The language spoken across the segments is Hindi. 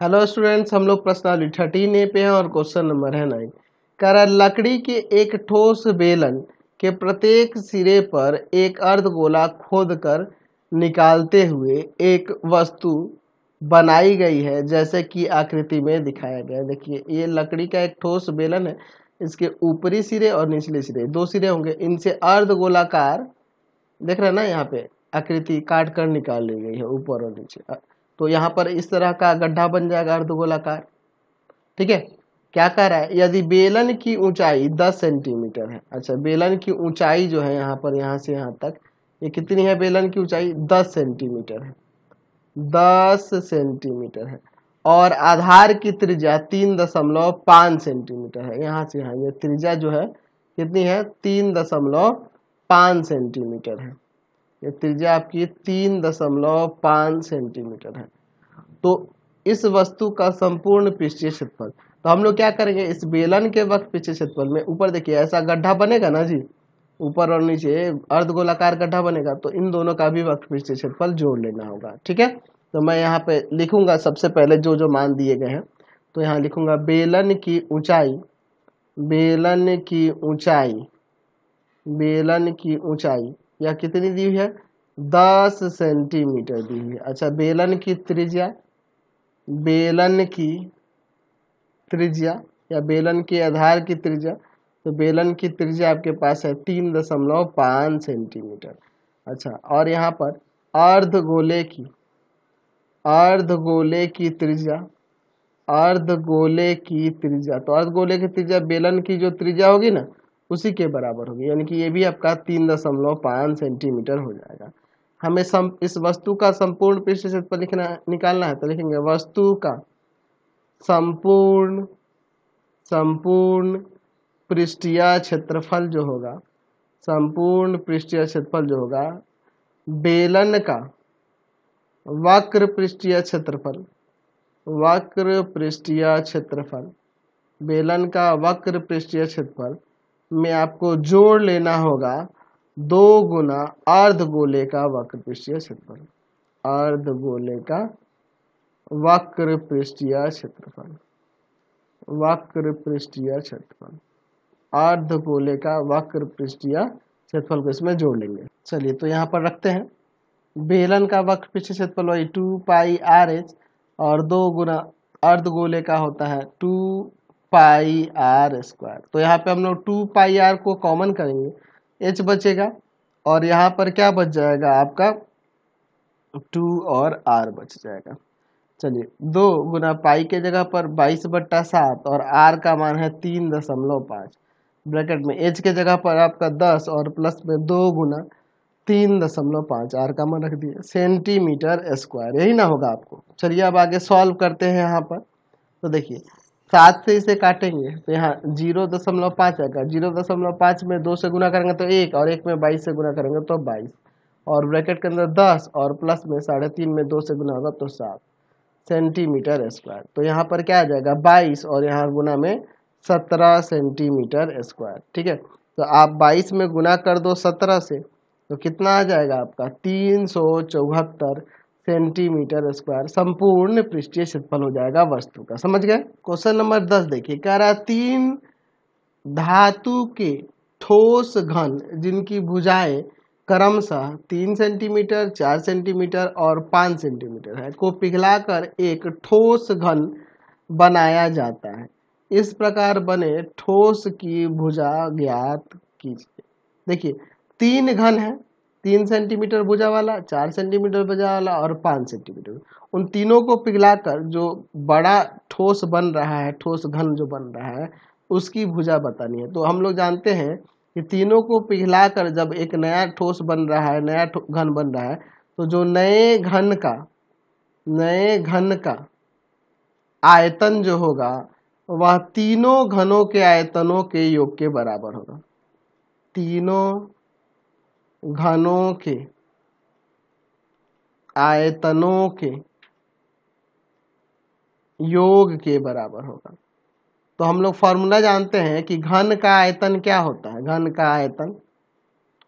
हेलो स्टूडेंट्स, हम लोग प्रश्नावली 13A पे हैं और क्वेश्चन नंबर है 9। कह रहा लकड़ी के एक ठोस बेलन के प्रत्येक सिरे पर एक अर्धगोला खोदकर निकालते हुए एक वस्तु बनाई गई है जैसे कि आकृति में दिखाया गया है। देखिए ये लकड़ी का एक ठोस बेलन है, इसके ऊपरी सिरे और निचले सिरे दो सिरे होंगे, इनसे अर्धगोलाकार देख रहे हैं ना, यहाँ पे आकृति काट कर निकाल ली गई है ऊपर और नीचे। तो यहाँ पर इस तरह का गड्ढा बन जाएगा अर्धगोलाकार। ठीक है, क्या कह रहा है, यदि बेलन की ऊंचाई 10 सेंटीमीटर है। अच्छा, बेलन की ऊंचाई जो है यहाँ पर यहाँ से यहाँ तक ये कितनी है? बेलन की ऊंचाई 10 सेंटीमीटर है, 10 सेंटीमीटर है। और आधार की त्रिज्या 3.5 सेंटीमीटर है। यहाँ से यहाँ ये त्रिज्या जो है कितनी है? 3.5 सेंटीमीटर है। ये त्रिज्या आपकी 3.5 सेंटीमीटर है। तो इस वस्तु का संपूर्ण पृष्ठीय क्षेत्रफल, तो हम लोग क्या करेंगे, इस बेलन के वक्त पृष्ठीय क्षेत्रफल में ऊपर देखिए ऐसा गड्ढा बनेगा ना जी, ऊपर और नीचे अर्धगोलाकार गड्ढा बनेगा, तो इन दोनों का भी वक्त पृष्ठीय क्षेत्रफल जोड़ लेना होगा। ठीक है, तो मैं यहाँ पे लिखूंगा सबसे पहले जो जो मान दिए गए हैं। तो यहाँ लिखूंगा बेलन की ऊंचाई, बेलन की ऊंचाई, बेलन की ऊंचाई या कितनी दी हुई है? 10 सेंटीमीटर दी हुई है। अच्छा, बेलन की त्रिज्या, बेलन की त्रिज्या या बेलन के आधार की त्रिज्या, तो बेलन की त्रिज्या आपके पास है 3.5 सेंटीमीटर। अच्छा, और यहाँ पर अर्धगोले की, अर्धगोले की त्रिज्या, अर्धगोले की त्रिज्या, तो अर्धगोले की त्रिज्या बेलन की जो त्रिज्या होगी ना उसी के बराबर होगी, यानी कि ये भी आपका 3.5 सेंटीमीटर हो जाएगा। हमें इस वस्तु का संपूर्ण पृष्ठीय क्षेत्रफल लिखना निकालना है, तो लिखेंगे वस्तु का संपूर्ण पृष्ठीय क्षेत्रफल जो होगा, संपूर्ण पृष्ठीय क्षेत्रफल जो होगा बेलन का वक्र पृष्ठीय क्षेत्रफल, वक्र पृष्ठीय क्षेत्रफल, बेलन का वक्र पृष्ठीय क्षेत्रफल में आपको जोड़ लेना होगा 2 गुना अर्धगोले का वक्र पृष्ठीय क्षेत्रफल, अर्धगोले का वक्र पृष्ठीय क्षेत्रफल, वक्र पृष्ठीय क्षेत्रफल, अर्धगोले का वक्र पृष्ठीय क्षेत्रफल को इसमें जोड़ लेंगे। चलिए तो यहाँ पर रखते हैं, बेलन का वक्र पृष्ठीय क्षेत्रफल वही 2 पाई आर एच और 2 गुना अर्धगोले का होता है 2 पाई आर स्क्वायर। तो यहाँ पे हम लोग 2 पाई आर को कॉमन करेंगे, एच बचेगा और यहाँ पर क्या बच जाएगा आपका 2 और आर बच जाएगा। चलिए 2 गुना पाई के जगह पर 22/7 और आर का मान है 3.5, ब्रैकेट में एच के जगह पर आपका 10 और प्लस में 2 गुना 3.5 आर का मान रख दिए सेंटीमीटर स्क्वायर, यही ना होगा आपको। चलिए अब आगे सॉल्व करते हैं। यहाँ पर तो देखिए 7 से इसे काटेंगे तो यहाँ 0.5 आएगा, 0.5 में 2 से गुना करेंगे तो 1 और 1 में 22 से गुना करेंगे तो 22 और ब्रैकेट के अंदर 10 और प्लस में 3.5 में 2 से गुना होगा तो 7 सेंटीमीटर स्क्वायर। तो यहाँ पर क्या आ जाएगा 22 और यहाँ गुना में 17 सेंटीमीटर स्क्वायर। ठीक है, तो आप 22 में गुना कर दो 17 से तो कितना आ जाएगा आपका 374 सेंटीमीटर स्क्वायर संपूर्ण पृष्ठीय क्षेत्रफल हो जाएगा वस्तु का। समझ गए? क्वेश्चन नंबर 10 देखिए, कह रहा 3 धातु के ठोस घन जिनकी भुजाएं क्रमशः 3 सेंटीमीटर, 4 सेंटीमीटर और 5 सेंटीमीटर है को पिघलाकर एक ठोस घन बनाया जाता है। इस प्रकार बने ठोस की भुजा ज्ञात कीजिए। देखिए 3 घन है, 3 सेंटीमीटर भुजा वाला, 4 सेंटीमीटर भुजा वाला और 5 सेंटीमीटर, उन तीनों को पिघलाकर जो बड़ा ठोस बन रहा है, ठोस घन जो बन रहा है उसकी भुजा बतानी है। तो हम लोग जानते हैं कि तीनों को पिघलाकर जब एक नया ठोस बन रहा है, नया घन बन रहा है, तो जो नए घन का आयतन जो होगा वह तीनों घनों के आयतनों के योग के बराबर होगा, तीनों घनों के आयतनों के योग के बराबर होगा। तो हम लोग फॉर्मूला जानते हैं कि घन का आयतन क्या होता है, घन का आयतन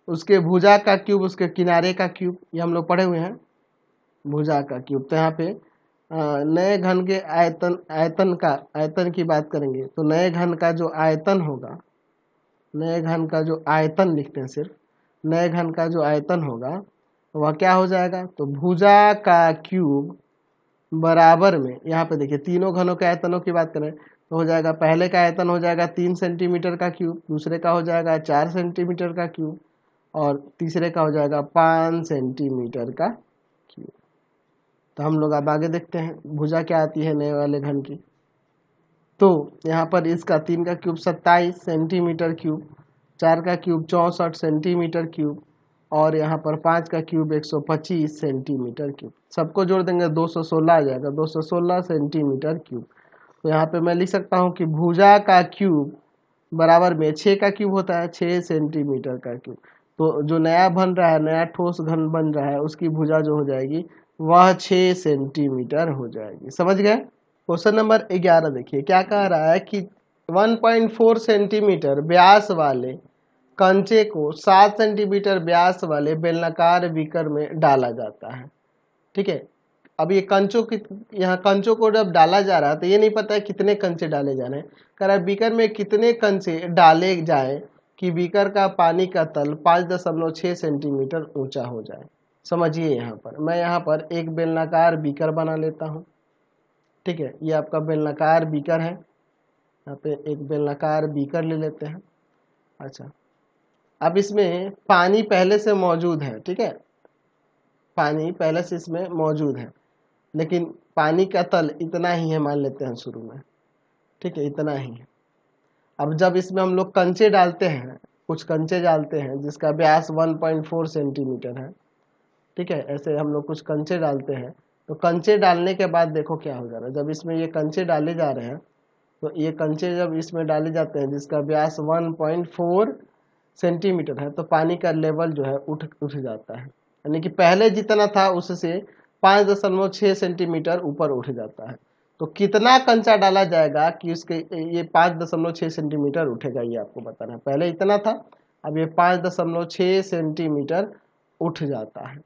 उसके भुजा का क्यूब उसके किनारे का क्यूब, ये हम लोग पढ़े हुए हैं, भुजा का क्यूब। तो यहाँ पे नए घन के आयतन की बात करेंगे तो नए घन का जो आयतन होगा, नए घन का जो आयतन लिखते हैं सिर्फ, नए घन का जो आयतन होगा वह क्या हो जाएगा, तो भुजा का क्यूब बराबर में, यहाँ पे देखिए तीनों घनों के आयतनों की बात करें तो हो जाएगा, पहले का आयतन हो जाएगा 3 सेंटीमीटर का क्यूब, दूसरे का हो जाएगा 4 सेंटीमीटर का क्यूब, और तीसरे का हो जाएगा 5 सेंटीमीटर का क्यूब। तो हम लोग अब आगे देखते हैं भुजा क्या आती है नए वाले घन की। तो यहाँ पर इसका 3 का क्यूब 27 सेंटीमीटर क्यूब, 4 का क्यूब 64 सेंटीमीटर क्यूब, और यहाँ पर 5 का क्यूब 125 सेंटीमीटर क्यूब। सबको जोड़ देंगे 216 आ जाएगा, 216 सेंटीमीटर क्यूब। तो यहाँ पे मैं लिख सकता हूँ कि भुजा का क्यूब बराबर में 6 का क्यूब होता है 6 सेंटीमीटर का क्यूब। तो जो नया बन रहा है, नया ठोस घन बन रहा है, उसकी भुजा जो हो जाएगी वह 6 सेंटीमीटर हो जाएगी। समझ गए। क्वेश्चन नंबर 11 देखिए क्या कह रहा है कि 1.4 सेंटीमीटर व्यास वाले कंचे को 7 सेंटीमीटर व्यास वाले बेलनाकार बीकर में डाला जाता है। ठीक है, अब ये कंचों की, यहाँ कंचों को जब डाला जा रहा है तो ये नहीं पता है कितने कंचे डाले जा रहे हैं। कह रहा है बीकर में कितने कंचे डाले जाए कि बीकर का पानी का तल 5.6 सेंटीमीटर ऊंचा हो जाए। समझिए, यहाँ पर मैं यहाँ पर एक बेलनाकार बीकर बना लेता हूँ। ठीक है, ये आपका बेलनाकार बीकर है, यहाँ पे एक बेलनाकार बीकर ले लेते हैं। अच्छा, अब इसमें पानी पहले से मौजूद है। ठीक है, पानी पहले से इसमें मौजूद है, लेकिन पानी का तल इतना ही है मान लेते हैं शुरू में। ठीक है, इतना ही है। अब जब इसमें हम लोग कंचे डालते हैं, कुछ कंचे डालते हैं जिसका व्यास 1.4 सेंटीमीटर है। ठीक है, ऐसे हम लोग कुछ कंचे डालते हैं। तो कंचे डालने के बाद देखो क्या हो जा रहा है, जब इसमें ये कंचे डाले जा रहे हैं तो ये कंचे जब इसमें डाले जाते हैं जिसका व्यास 1.4 सेंटीमीटर है, तो पानी का लेवल जो है उठ जाता है, यानी कि पहले जितना था उससे 5.6 सेंटीमीटर ऊपर उठ जाता है। तो कितना कंचा डाला जाएगा कि उसके ये 5.6 सेंटीमीटर उठेगा, ये आपको बताना है। पहले इतना था, अब ये 5.6 सेंटीमीटर उठ जाता है।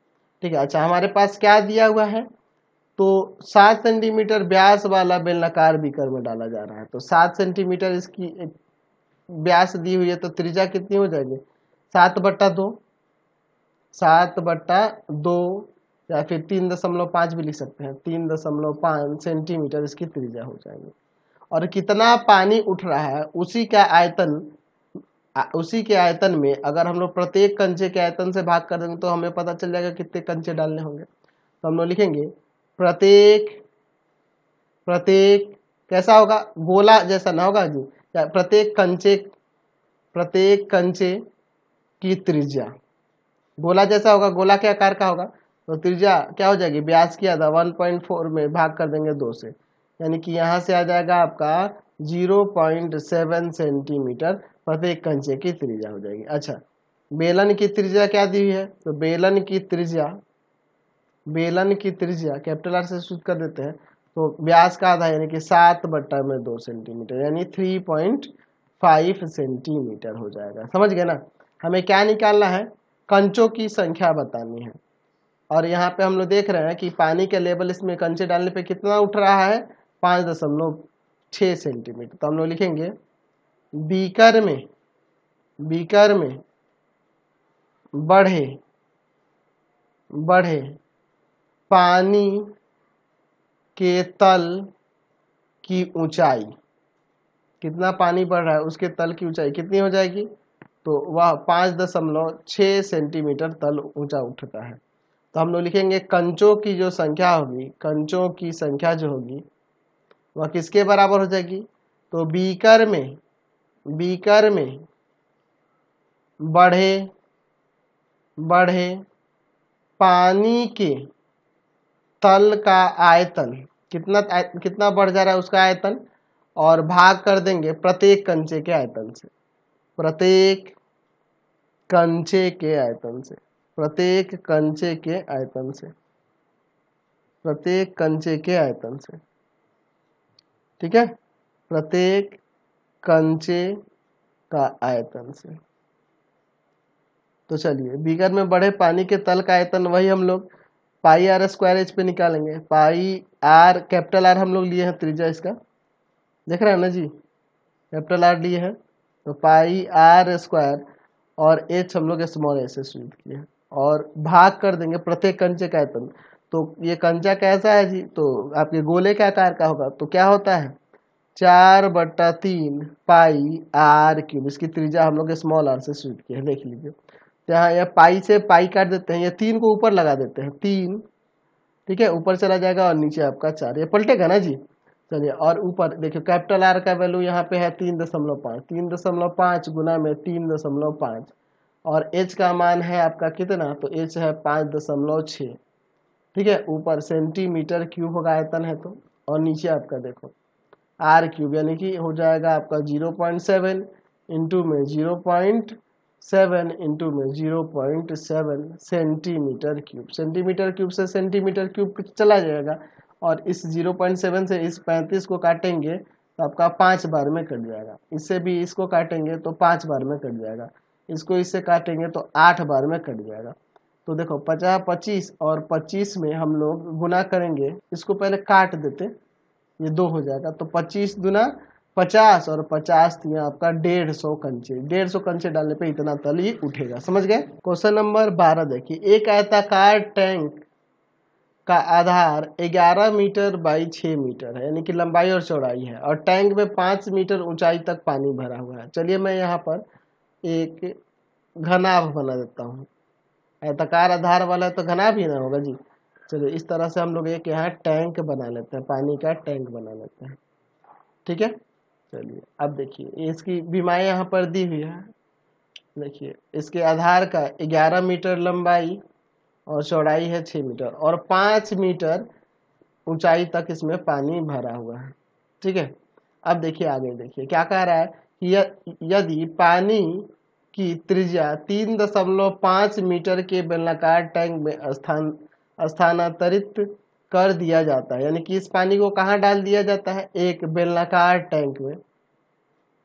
ठीक है, अच्छा हमारे पास क्या दिया हुआ है, तो 7 सेंटीमीटर व्यास वाला बेलनाकार बीकर में डाला जा रहा है। तो 7 सेंटीमीटर इसकी व्यास दी हुई है, तो त्रिज्या कितनी हो जाएगी, 7/2, 7/2 या फिर 3.5 भी लिख सकते हैं, 3.5 सेंटीमीटर इसकी त्रिज्या हो जाएगी। और कितना पानी उठ रहा है उसी के आयतन में अगर हम लोग प्रत्येक कंचे के आयतन से भाग कर देंगे तो हमें पता चल जाएगा कितने कंचे डालने होंगे। तो हम लोग लिखेंगे प्रत्येक कैसा होगा, गोला जैसा ना होगा जी, या प्रत्येक कंचे की त्रिज्या गोला जैसा होगा, गोला के आकार का होगा। तो त्रिज्या क्या हो जाएगी, व्यास की आधा 1.4 में भाग कर देंगे 2 से, यानी कि यहाँ से आ जाएगा आपका 0.7 सेंटीमीटर प्रत्येक कंचे की त्रिज्या हो जाएगी। अच्छा, बेलन की त्रिज्या क्या दी हुई है, तो बेलन की त्रिज्या कैपिटल आर से सूचित कर देते हैं। तो व्यास का आधा यानी कि 7/2 सेंटीमीटर, यानी 3.5 सेंटीमीटर हो जाएगा। समझ गए ना। हमें क्या निकालना है, कंचों की संख्या बतानी है। और यहाँ पे हम लोग देख रहे हैं कि पानी का लेवल इसमें कंचे डालने पे कितना उठ रहा है, 5.6 सेंटीमीटर। तो हम लोग लिखेंगे बीकर में बढ़े पानी के तल की ऊंचाई, कितना पानी बढ़ रहा है उसके तल की ऊंचाई कितनी हो जाएगी, तो वह 5.6 सेंटीमीटर तल ऊंचा उठता है। तो हम लोग लिखेंगे कंचों की जो संख्या होगी, कंचों की संख्या जो होगी वह किसके बराबर हो जाएगी, तो बीकर में बढ़े पानी के तल का आयतन कितना बढ़ जा रहा है उसका आयतन, और भाग कर देंगे प्रत्येक कंचे के आयतन से, प्रत्येक कंचे के आयतन से। ठीक है, प्रत्येक कंचे का आयतन से। तो चलिए, बीकर में बढ़े पानी के तल का आयतन वही हम लोग पाई आर स्क्वायर एच पे निकालेंगे। पाई आर, कैपिटल आर हम लोग लिए हैं त्रिज्या इसका, देख रहे हैं ना जी, कैपिटल आर लिए हैं, तो पाई आर स्क्वायर और एच हम लोग स्मॉल एच से सूचित किए हैं, और भाग कर देंगे प्रत्येक कंचे का आयतन। तो ये कंचा कैसा है जी, तो आपके गोले के आकार का होगा, तो क्या होता है 4/3 पाई आर क्यूब, इसकी त्रिज्या हम लोग स्मॉल आर से सूचित किए हैं, देख लीजिए। यहाँ यह पाई से पाई काट देते हैं, ये 3 को ऊपर लगा देते हैं, 3, ठीक है, ऊपर चला जाएगा और नीचे आपका 4, ये पलटेगा ना जी। चलिए, और ऊपर देखिए कैपिटल आर का वैल्यू यहाँ पे है 3.5, 3.5 गुना में 3.5, और एच का मान है आपका कितना, तो एच है 5.6, ठीक है। ऊपर सेंटीमीटर क्यूब होगा आयतन है तो, और नीचे आपका देखो आर क्यूब, यानी कि हो जाएगा आपका 0.7 इंटू में 0.7 इंटू में 0.7 सेंटीमीटर क्यूब। सेंटीमीटर क्यूब से सेंटीमीटर क्यूब चला जाएगा, और इस 0.7 से इस 35 को काटेंगे तो आपका 5 बार में कट जाएगा। इससे भी इसको काटेंगे तो 5 बार में कट जाएगा, इसको इससे काटेंगे तो 8 बार में कट जाएगा। तो देखो 50, 25 और 25 में हम लोग गुना करेंगे, इसको पहले काट देते, ये 2 हो जाएगा, तो 25 दुना 50 और 50 दिया आपका 150 कंचे। 150 कंचे डालने पे इतना तल ही उठेगा, समझ गए। क्वेश्चन नंबर 12 देखिए, एक आयताकार टैंक का आधार 11 मीटर बाई 6 मीटर है, यानी कि लंबाई और चौड़ाई है, और टैंक में 5 मीटर ऊंचाई तक पानी भरा हुआ है। चलिए मैं यहाँ पर एक घनाभ बना देता हूँ, आयताकार आधार वाला है तो घनाभ ही ना होगा जी। चलिए इस तरह से हम लोग एक यहाँ टैंक बना लेते हैं, पानी का टैंक बना लेते हैं, ठीक है। चलिए अब देखिए इसकी विमाएँ यहाँ पर दी हुई है, देखिए इसके आधार का 11 मीटर लंबाई और चौड़ाई है 6 मीटर, और 5 मीटर ऊंचाई तक इसमें पानी भरा हुआ है, ठीक है। अब देखिए आगे देखिए क्या कह रहा है कि यदि पानी की त्रिज्या 3.5 मीटर के बेलनाकार टैंक में स्थानांतरित कर दिया जाता है, यानी कि इस पानी को कहाँ डाल दिया जाता है, एक बेलनाकार टैंक में,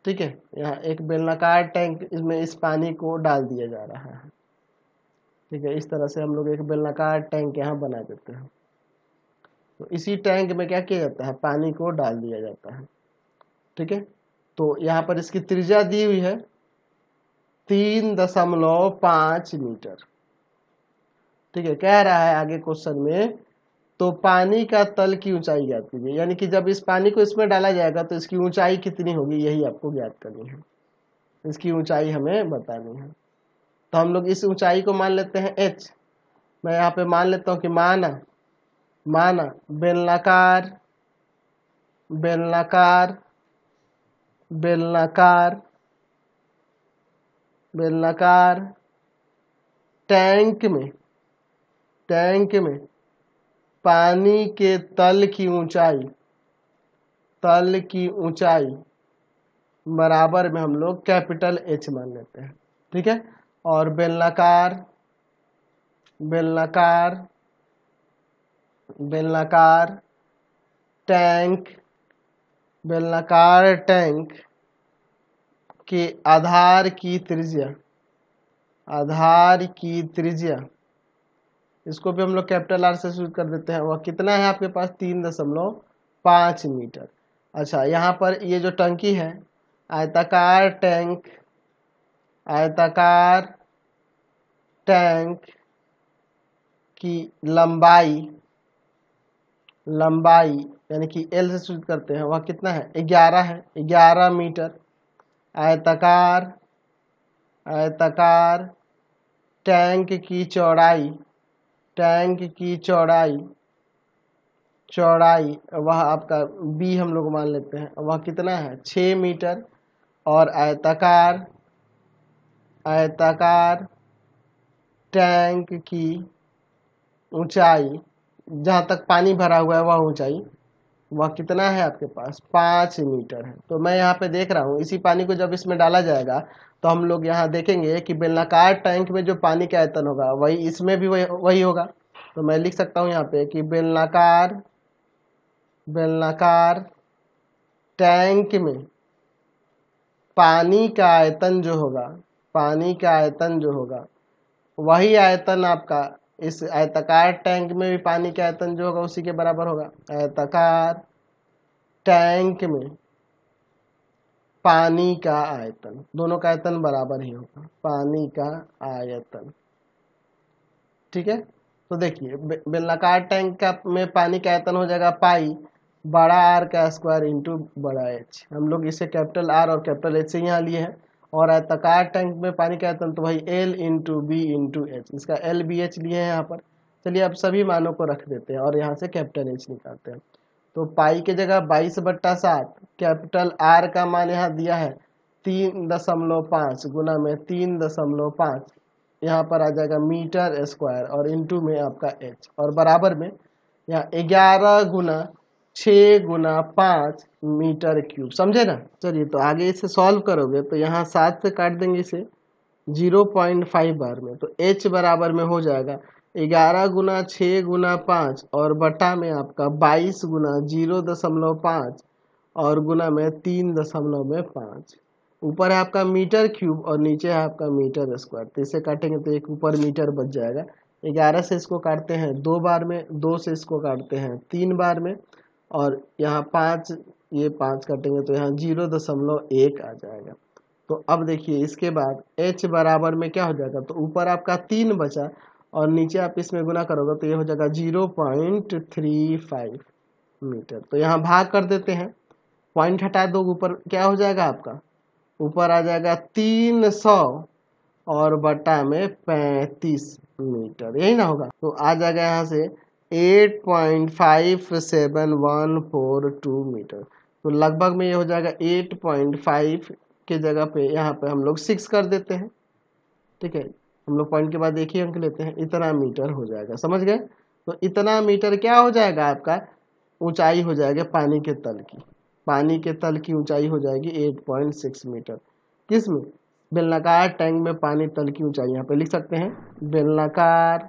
ठीक है। यहाँ एक बेलनाकार टैंक, इसमें इस पानी को डाल दिया जा रहा है, ठीक है। इस तरह से हम लोग एक बेलनाकार टैंक यहाँ बना देते हैं, तो इसी टैंक में क्या किया जाता है, पानी को डाल दिया जाता है, ठीक है। तो यहाँ पर इसकी त्रिज्या दी हुई है 3.5 मीटर, ठीक है। कह रहा है आगे क्वेश्चन में, तो पानी का तल की ऊंचाई ज्ञात कीजिए, यानी कि जब इस पानी को इसमें डाला जाएगा तो इसकी ऊंचाई कितनी होगी, यही आपको ज्ञात करनी है, इसकी ऊंचाई हमें बतानी है। तो हम लोग इस ऊंचाई को मान लेते हैं h, मैं यहाँ पे मान लेता हूँ कि माना बेलनाकार बेलनाकार बेलनाकार बेलनाकार टैंक में पानी के तल की ऊंचाई बराबर में हम लोग कैपिटल H मान लेते हैं, ठीक है। और बेलनाकार टैंक के आधार की त्रिज्या इसको भी हम लोग कैपिटल R से सूचित कर देते हैं, वह कितना है आपके पास 3.5 मीटर। अच्छा, यहाँ पर ये जो टंकी है, आयताकार टैंक की लंबाई यानी कि L से सूचित करते हैं, वह कितना है 11 है, 11 मीटर। आयताकार टैंक की चौड़ाई वह आपका B हम लोग मान लेते हैं, वह कितना है 6 मीटर। और आयताकार टैंक की ऊंचाई, जहाँ तक पानी भरा हुआ है वह ऊंचाई, वह कितना है आपके पास 5 मीटर है। तो मैं यहाँ पे देख रहा हूँ, इसी पानी को जब इसमें डाला जाएगा तो हम लोग यहाँ देखेंगे कि बेलनाकार टैंक में जो पानी का आयतन होगा वही इसमें भी वही होगा। तो मैं लिख सकता हूँ यहाँ पे कि बेलनाकार टैंक में पानी का आयतन जो होगा वही आयतन आपका इस आयताकार टैंक में भी पानी का आयतन जो होगा उसी के बराबर होगा। आयताकार टैंक में पानी का आयतन, दोनों का आयतन बराबर ही होगा, पानी का आयतन। ठीक है, तो देखिए बेलनाकार टैंक का में पानी का आयतन हो जाएगा पाई बड़ा आर का स्क्वायर इंटू बड़ा एच। हम लोग इसे कैपिटल आर और कैपिटल एच से यहाँ लिए हैं। और आयताकार टैंक में पानी का आयतन तो भाई L into B into H, इसका एल बी एच लिए हैं यहाँ पर। चलिए अब सभी मानों को रख देते हैं और यहाँ से कैपिटल एच निकालते हैं। तो पाई के जगह 22/7, कैपिटल आर का मान यहाँ दिया है 3.5 गुना में 3.5, यहाँ पर आ जाएगा मीटर स्क्वायर और इंटू में आपका एच, और बराबर में यहाँ 11 गुना 6 गुना 5 मीटर क्यूब। समझे ना। चलिए तो आगे इसे सॉल्व करोगे तो यहाँ 7 से काट देंगे इसे 0.5 बार में, तो h बराबर में हो जाएगा 11 गुना 6 गुना 5 और बटा में आपका 22 गुना 0.5 और गुना में 3.5। ऊपर है आपका मीटर क्यूब और नीचे है आपका मीटर स्क्वायर। तो इसे काटेंगे तो एक ऊपर मीटर बच जाएगा। 11 से इसको काटते हैं 2 बार में, 2 से इसको काटते हैं 3 बार में, और यहाँ 5, ये 5 काटेंगे तो यहाँ 0.1 आ जाएगा। तो अब देखिए इसके बाद h बराबर में क्या हो जाएगा, तो ऊपर आपका 3 बचा और नीचे आप इसमें गुना करोगे तो ये हो जाएगा 0.35 मीटर। तो यहाँ भाग कर देते हैं, पॉइंट हटा दो, ऊपर क्या हो जाएगा आपका, ऊपर आ जाएगा 300 और बटा में 35 मीटर, यही ना होगा। तो आ जाएगा यहाँ से 8.57142 मीटर। तो लगभग में ये हो जाएगा 8.5 के जगह पे यहाँ पे हम लोग 6 कर देते हैं। ठीक है, हम लोग पॉइंट के बाद एक ही अंक लेते हैं, इतना मीटर हो जाएगा। समझ गए। तो इतना मीटर क्या हो जाएगा आपका, ऊंचाई हो जाएगा पानी के तल की, पानी के तल की ऊंचाई हो जाएगी 8.6 मीटर। किस में, बेलनाकार टैंक में पानी तल की ऊंचाई यहाँ पे लिख सकते हैं, बेलनाकार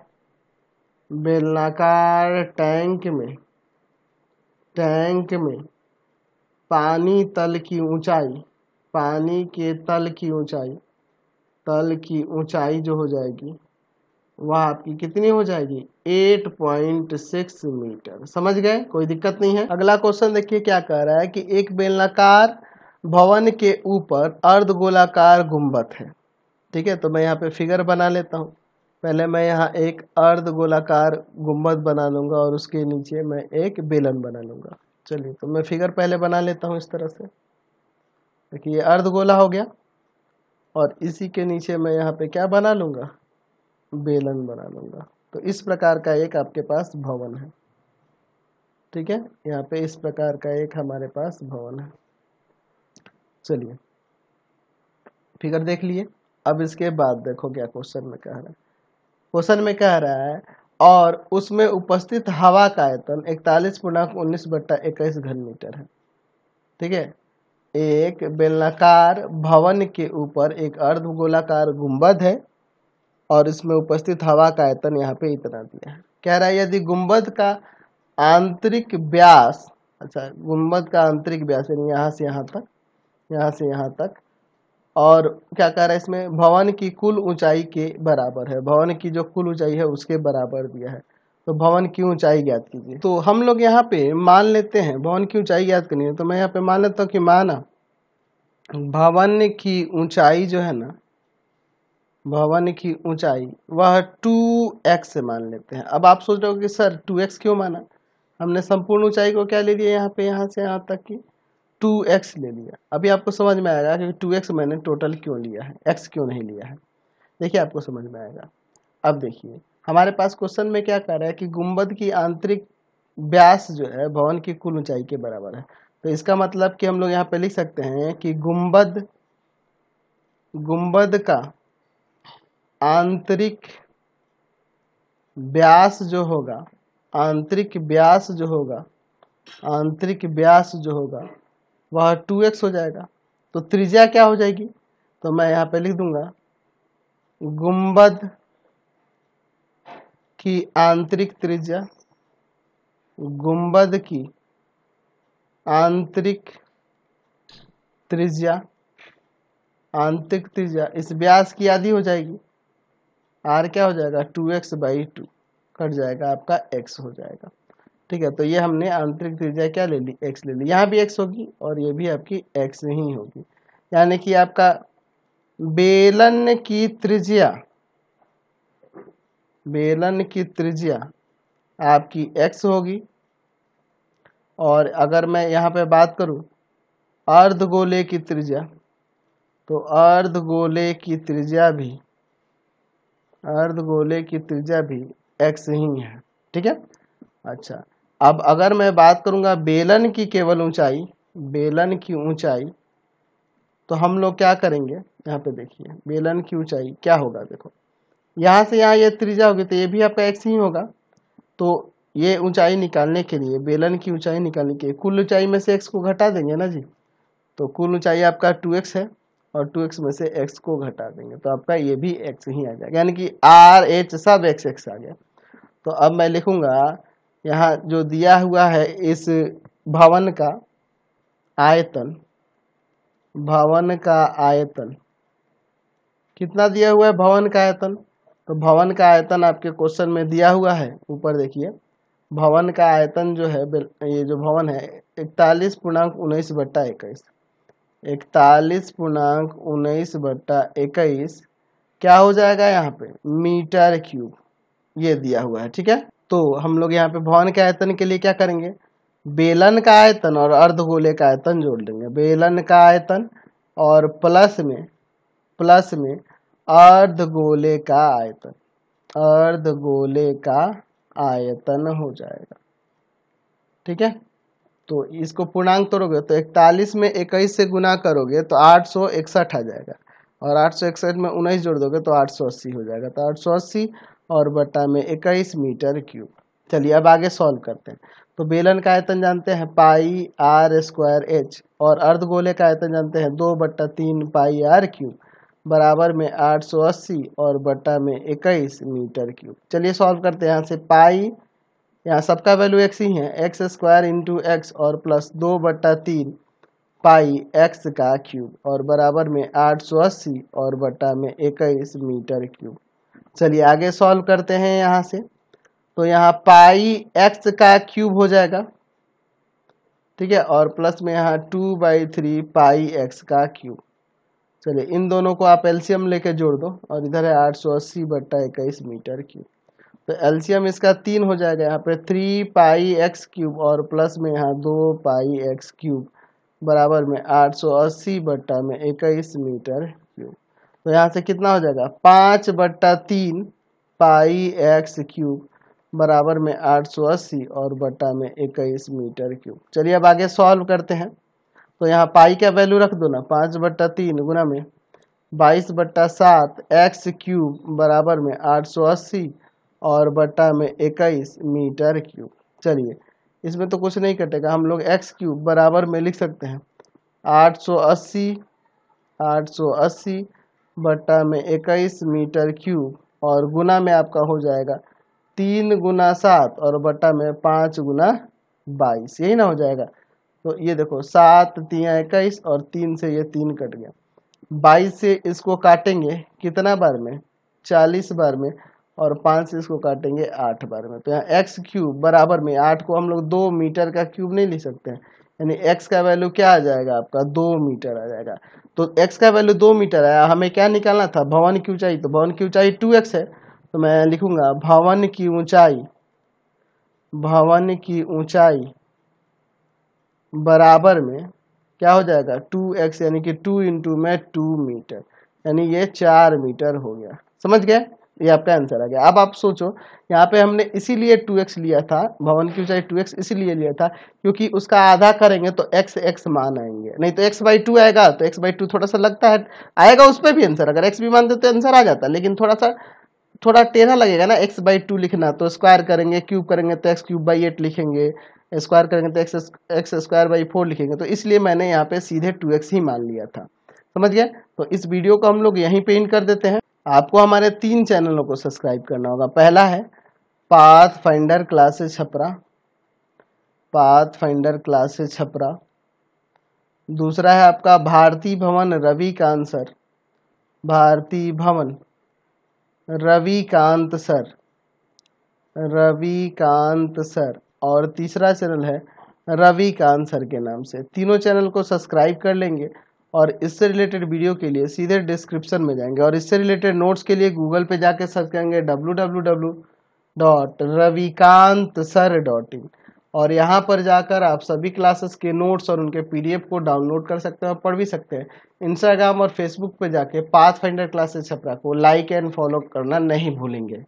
टैंक में पानी तल की ऊंचाई, पानी के तल की ऊंचाई जो हो जाएगी वह आपकी कितनी हो जाएगी, 8.6 मीटर। समझ गए, कोई दिक्कत नहीं है। अगला क्वेश्चन देखिए क्या कह रहा है कि एक बेलनाकार भवन के ऊपर अर्धगोलाकार गुंबद है। ठीक है, तो मैं यहाँ पे फिगर बना लेता हूँ। पहले मैं यहाँ एक अर्धगोलाकार गुंबद बना लूंगा और उसके नीचे मैं एक बेलन बना लूंगा। चलिए तो मैं फिगर पहले बना लेता हूँ इस तरह से। देखिए ये अर्धगोला हो गया और इसी के नीचे मैं यहाँ पे क्या बना लूंगा, बेलन बना लूंगा। तो इस प्रकार का एक आपके पास भवन है। ठीक है, यहाँ पे इस प्रकार का एक हमारे पास भवन है। चलिए फिगर देख लिए। अब इसके बाद देखो क्या क्वेश्चन में कह रहा है। क्वेश्चन में कह रहा है और उसमें उपस्थित हवा का आयतन 41.19/21 घन मीटर है। ठीक है, एक बेलनाकार भवन के ऊपर एक अर्धगोलाकार गुंबद है और इसमें उपस्थित हवा का आयतन यहाँ पे इतना दिया है। कह रहा है यदि गुंबद का आंतरिक व्यास, अच्छा गुंबद का आंतरिक व्यास यानी यहाँ से यहाँ तक, यहाँ से यहाँ तक, और क्या कह रहा है इसमें भवन की कुल ऊंचाई के बराबर है, भवन की जो कुल ऊंचाई है उसके बराबर दिया है, तो भवन की ऊंचाई ज्ञात कीजिए। तो हम लोग यहाँ पे मान लेते हैं भवन की ऊंचाई ज्ञात करनी है, तो मैं यहाँ पे मान लेता हूँ कि माना भवन की ऊंचाई जो है ना, भवन की ऊंचाई वह 2x मान लेते हैं। अब आप सोच रहे हो कि सर 2x क्यों माना, हमने संपूर्ण ऊंचाई को क्या ले लिया यहाँ पे, यहाँ से यहाँ तक की 2x ले लिया। अभी आपको समझ में आएगा कि 2x मैंने टोटल क्यों लिया है, x क्यों नहीं लिया है। देखिए आपको समझ में आएगा। अब देखिए हमारे पास क्वेश्चन में क्या कह रहा है कि गुंबद की आंतरिक व्यास जो है भवन की कुल ऊंचाई के बराबर है। तो इसका मतलब कि हम लोग यहाँ पे लिख सकते हैं कि गुंबद का आंतरिक व्यास जो होगा, आंतरिक व्यास जो होगा वह 2x हो जाएगा। तो त्रिज्या क्या हो जाएगी, तो मैं यहाँ पे लिख दूंगा गुंबद की आंतरिक त्रिज्या, गुंबद की आंतरिक त्रिज्या इस व्यास की आधी हो जाएगी, r क्या हो जाएगा 2x/2। कट जाएगा आपका x हो जाएगा। ठीक है, तो ये हमने आंतरिक त्रिज्या क्या ले ली, x ले ली। यहाँ भी x होगी और ये भी आपकी x ही होगी, यानी कि आपका बेलन की त्रिज्या, बेलन की त्रिज्या आपकी x होगी। और अगर मैं यहाँ पे बात करूँ अर्धगोले की त्रिज्या, तो अर्धगोले की त्रिज्या भी, अर्धगोले की त्रिज्या भी x ही है। ठीक है, अच्छा अब अगर मैं बात करूंगा बेलन की केवल ऊंचाई, बेलन की ऊंचाई, तो हम लोग क्या करेंगे, यहाँ पे देखिए बेलन की ऊंचाई क्या होगा। देखो यहाँ से यहाँ ये त्रिज्या होगी तो ये भी आपका x ही होगा। तो ये ऊंचाई निकालने के लिए, बेलन की ऊंचाई निकालने के लिए कुल ऊंचाई में से x को घटा देंगे ना जी। तो कुल ऊंचाई आपका 2x है और 2x में से x को घटा देंगे तो आपका ये भी x ही आ जाएगा, यानी कि r h सब x आ गया। तो अब मैं लिखूंगा यहाँ जो दिया हुआ है इस भवन का आयतन, भवन का आयतन कितना दिया हुआ है, भवन का आयतन। तो भवन का आयतन आपके क्वेश्चन में दिया हुआ है, ऊपर देखिए भवन का आयतन जो है, ये जो भवन है 41.19/21, 41.19/21 क्या हो जाएगा यहाँ पे, मीटर क्यूब, ये दिया हुआ है। ठीक है, तो हम लोग यहाँ पे भवन के आयतन के लिए क्या करेंगे, बेलन का आयतन और अर्धगोले का आयतन जोड़ देंगे। बेलन का आयतन और प्लस में अर्धगोले का आयतन, अर्धगोले का आयतन हो जाएगा। ठीक है, तो इसको पूर्णांक तोड़ोगे तो 41 में 21 से गुना करोगे तो 861 आ जाएगा, और 861 में 19 जोड़ दोगे तो 880 हो जाएगा। तो 880 और बटा में 21 मीटर क्यूब। चलिए अब आगे सॉल्व करते हैं। तो बेलन का आयतन जानते हैं पाई आर स्क्वायर एच, और अर्धगोले का आयतन जानते हैं 2/3 पाई आर क्यूब, बराबर में 880 और बटा में 21 मीटर क्यूब। चलिए सॉल्व करते हैं। यहाँ से पाई, यहाँ सबका वैल्यू x ही है, एक्स स्क्वायर इंटू एक्स और प्लस 2/3 पाई x का क्यूब, और बराबर में 880 और बटा में 21 मीटर क्यूब। चलिए आगे सॉल्व करते हैं। यहाँ से तो यहाँ पाई x का क्यूब हो जाएगा, ठीक है, और प्लस में यहाँ 2/3 पाई x का क्यूब। चलिए इन दोनों को आप एलसीएम लेके जोड़ दो, और इधर है 880/21 मीटर क्यूब। तो एलसीएम इसका 3 हो जाएगा, यहाँ पे 3 पाई x क्यूब और प्लस में यहाँ 2 पाई x क्यूब, बराबर में 880 बटा में 21 मीटर क्यूब। तो यहाँ से कितना हो जाएगा, 5/3 पाई x क्यूब, बराबर में 880 और बटा में 21 मीटर क्यूब। चलिए अब आगे सॉल्व करते हैं। तो यहाँ पाई का वैल्यू रख दो ना, 5/3 गुना में 22/7 एक्स क्यूब, बराबर में 880 और बटा में 21 मीटर क्यूब। चलिए इसमें तो कुछ नहीं कटेगा, हम लोग एक्स क्यूब बराबर में लिख सकते हैं 880 बटा में 21 मीटर क्यूब, और गुना में आपका हो जाएगा 3 गुना 7 और बटा में 5 गुना 22, यही ना हो जाएगा। तो ये देखो 7 3 21 और 3 से ये 3 कट गया, 22 से इसको काटेंगे कितना बार में, 40 बार में, और 5 से इसको काटेंगे 8 बार में। तो यहाँ एक्स क्यूब बराबर में 8 को हम लोग 2 मीटर का क्यूब नहीं लिख सकते हैं, यानी एक्स का वैल्यू क्या आ जाएगा आपका 2 मीटर आ जाएगा। तो एक्स का वैल्यू 2 मीटर आया, हमें क्या निकालना था, भवन की ऊंचाई। तो भवन की ऊंचाई 2x है, तो मैं लिखूंगा भवन की ऊंचाई, भवन की ऊंचाई बराबर में क्या हो जाएगा 2x, यानी कि 2 इंटू में 2 मीटर, यानी ये 4 मीटर हो गया। समझ गए, ये आपका आंसर आ गया। अब आप सोचो यहाँ पे हमने इसीलिए 2x लिया था, भवन की ऊंचाई 2x इसीलिए लिया था क्योंकि उसका आधा करेंगे तो x मान आएंगे, नहीं तो x/2 आएगा, तो x/2 थोड़ा सा लगता है आएगा उस पर भी आंसर, अगर x भी मानते तो आंसर आ जाता, लेकिन थोड़ा टेढ़ा लगेगा ना x/2 लिखना। तो स्क्वायर करेंगे, क्यूब करेंगे तो x³/8 लिखेंगे, स्क्वायर करेंगे तो x²/4 लिखेंगे। तो इसलिए मैंने यहाँ पे सीधे 2x ही मान लिया था। समझ गए। तो इस वीडियो को हम लोग यहीं पे एंड कर देते हैं। आपको हमारे 3 चैनलों को सब्सक्राइब करना होगा। पहला है pathfinder classes Chhapra, pathfinder classes Chhapra. दूसरा है आपका भारती भवन रविकांत सर, भारती भवन रविकांत सर। रविकांत सर, और तीसरा चैनल है रविकांत सर के नाम से। तीनों चैनल को सब्सक्राइब कर लेंगे और इससे रिलेटेड वीडियो के लिए सीधे डिस्क्रिप्शन में जाएंगे और इससे रिलेटेड नोट्स के लिए गूगल पे जाके सर्च करेंगे www.ravikantsir.in और यहाँ पर जाकर आप सभी क्लासेस के नोट्स और उनके पीडीएफ को डाउनलोड कर सकते हैं और पढ़ भी सकते हैं। इंस्टाग्राम और फेसबुक पे जाके पाथफाइंडर क्लासेस छपरा को लाइक एंड फॉलो करना नहीं भूलेंगे।